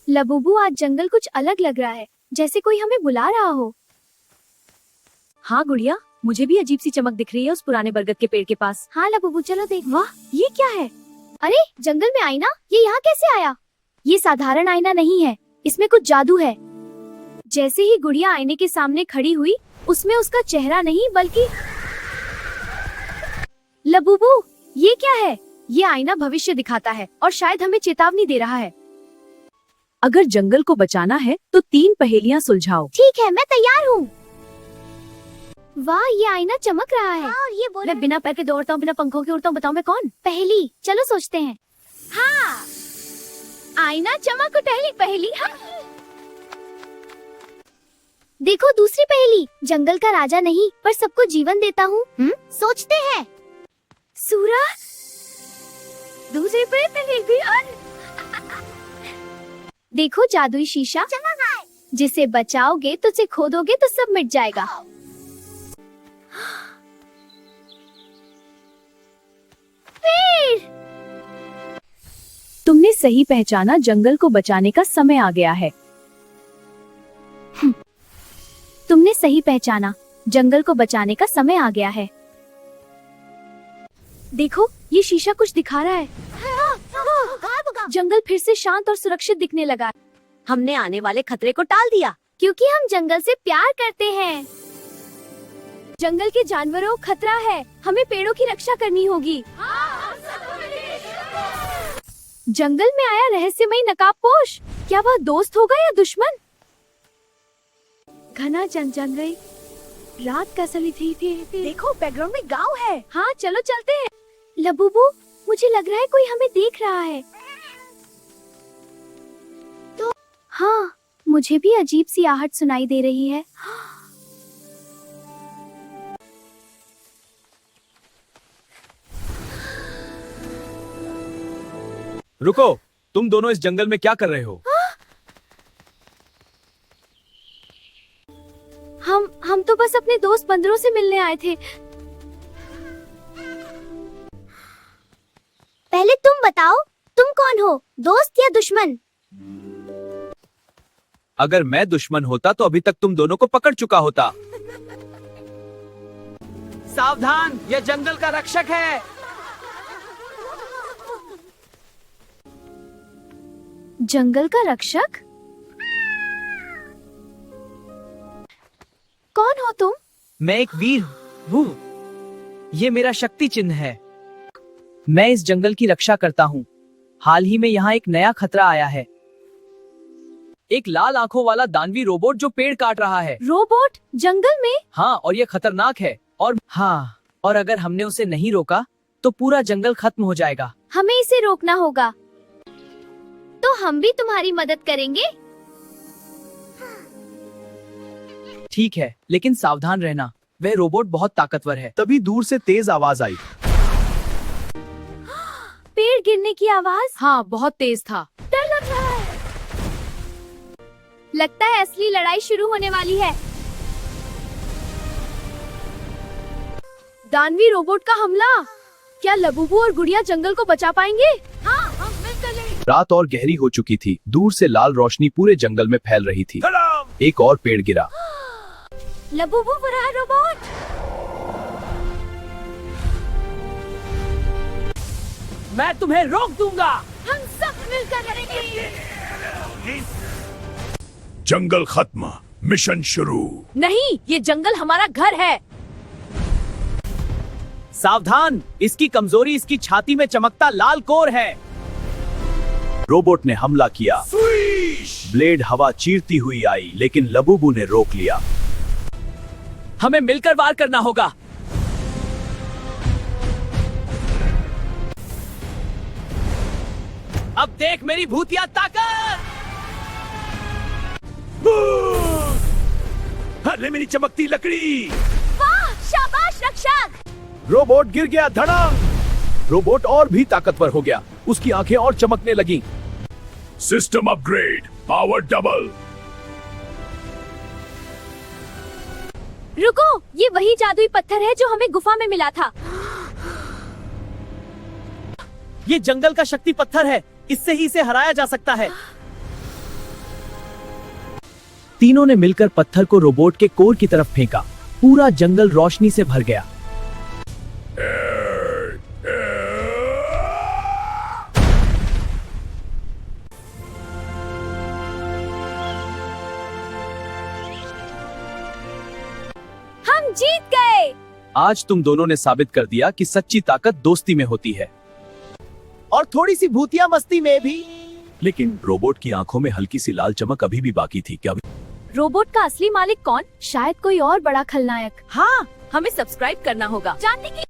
Labubu, आज जंगल कुछ अलग लग रहा है, जैसे कोई हमें बुला रहा हो। हाँ गुड़िया, मुझे भी अजीब सी चमक दिख रही है उस पुराने बरगद के पेड़ के पास। हाँ लबूबू, चलो देख। वाह, ये क्या है? अरे जंगल में आईना, ये यहाँ कैसे आया? ये साधारण आईना नहीं है, इसमें कुछ जादू है। जैसे ही गुड़िया आईने के सामने खड़ी हुई, उसमें उसका चेहरा नहीं बल्कि लबूबू, ये क्या है? ये आईना भविष्य दिखाता है और शायद हमें चेतावनी दे रहा है। अगर जंगल को बचाना है तो 3 पहेलियाँ सुलझाओ। ठीक है, मैं तैयार हूँ। वाह, ये आईना चमक रहा है। और ये मैं बिना पैर के दौड़ता हूँ, बिना पंखों के उड़ता हूँ। बताओ मैं कौन? पहेली, चलो सोचते हैं। हाँ, आईना चमक उठेली पहेली। हाँ। देखो दूसरी पहेली, जंगल का राजा नहीं पर सबको जीवन देता हूँ। सोचते हैं। सूरज। दूसरी पहेली। देखो जादुई शीशा, जिसे बचाओगे तो उसे खोदोगे तो सब मिट जाएगा। पेड़। तुमने सही पहचाना, जंगल को बचाने का समय आ गया है। तुमने सही पहचाना, जंगल को बचाने का समय आ गया है। देखो, ये शीशा कुछ दिखा रहा है। जंगल फिर से शांत और सुरक्षित दिखने लगा। हमने आने वाले खतरे को टाल दिया क्योंकि हम जंगल से प्यार करते हैं। जंगल के जानवरों खतरा है, हमें पेड़ों की रक्षा करनी होगी। जंगल में आया रहस्यमयी नकाबपोश, क्या वह दोस्त होगा या दुश्मन? घना जंगल, रात का सली थी। देखो बैकग्राउंड में गांव है। हाँ चलो चलते हैं। लबूबू, मुझे लग रहा है कोई हमें देख रहा है। तो हाँ, मुझे भी अजीब सी आहट सुनाई दे रही है। रुको, तुम दोनों इस जंगल में क्या कर रहे हो? हम तो बस अपने दोस्त बंदरों से मिलने आए थे। पहले तुम बताओ, तुम कौन हो, दोस्त या दुश्मन? अगर मैं दुश्मन होता तो अभी तक तुम दोनों को पकड़ चुका होता। सावधान, यह जंगल का रक्षक है। जंगल का रक्षक? कौन हो तुम? मैं एक वीर हूँ। ये मेरा शक्ति चिन्ह है। मैं इस जंगल की रक्षा करता हूँ। हाल ही में यहाँ एक नया खतरा आया है। एक लाल आंखों वाला दानवी रोबोट जो पेड़ काट रहा है। रोबोट जंगल में? हाँ, और ये खतरनाक है। और अगर हमने उसे नहीं रोका तो पूरा जंगल खत्म हो जाएगा। हमें इसे रोकना होगा। तो हम भी तुम्हारी मदद करेंगे। ठीक है, लेकिन सावधान रहना, वह रोबोट बहुत ताकतवर है। तभी दूर से तेज आवाज आई। पेड़ गिरने की आवाज। हाँ, बहुत तेज था। डर लग रहा है। लगता है असली लड़ाई शुरू होने वाली है। दानवी रोबोट का हमला। क्या लबूबू और गुड़िया जंगल को बचा पाएंगे? हाँ, हम मिलकर लेंगे। रात और गहरी हो चुकी थी। दूर से लाल रोशनी पूरे जंगल में फैल रही थी। एक और पेड़ गिरा। लबूबू बुरा रोबोट। मैं तुम्हें रोक दूंगा। हम सब मिलकर लड़ेंगे। जंगल खत्म, मिशन शुरू। नहीं, ये जंगल हमारा घर है। सावधान, इसकी कमजोरी इसकी छाती में चमकता लाल कोर है। रोबोट ने हमला किया। ब्लेड हवा चीरती हुई आई, लेकिन लबूबू ने रोक लिया। हमें मिलकर वार करना होगा। अब देख मेरी भूतिया ताकत। अरे मेरी चमकती लकड़ी। वाह, शाबाश रक्षक। रोबोट गिर गया। धड़ाम। रोबोट और भी ताकतवर हो गया। उसकी आंखें और चमकने लगी। System upgrade, power double. रुको, ये वही जादुई पत्थर है जो हमें गुफा में मिला था। ये जंगल का शक्ति पत्थर है, इससे ही इसे हराया जा सकता है। तीनों ने मिलकर पत्थर को रोबोट के कोर की तरफ फेंका। पूरा जंगल रोशनी से भर गया। हम जीत गए। आज तुम दोनों ने साबित कर दिया कि सच्ची ताकत दोस्ती में होती है। और थोड़ी सी भूतिया मस्ती में भी। लेकिन रोबोट की आंखों में हल्की सी लाल चमक अभी भी बाकी थी। क्या रोबोट का असली मालिक कौन? शायद कोई और बड़ा खलनायक। हाँ, हमें सब्सक्राइब करना होगा जानने के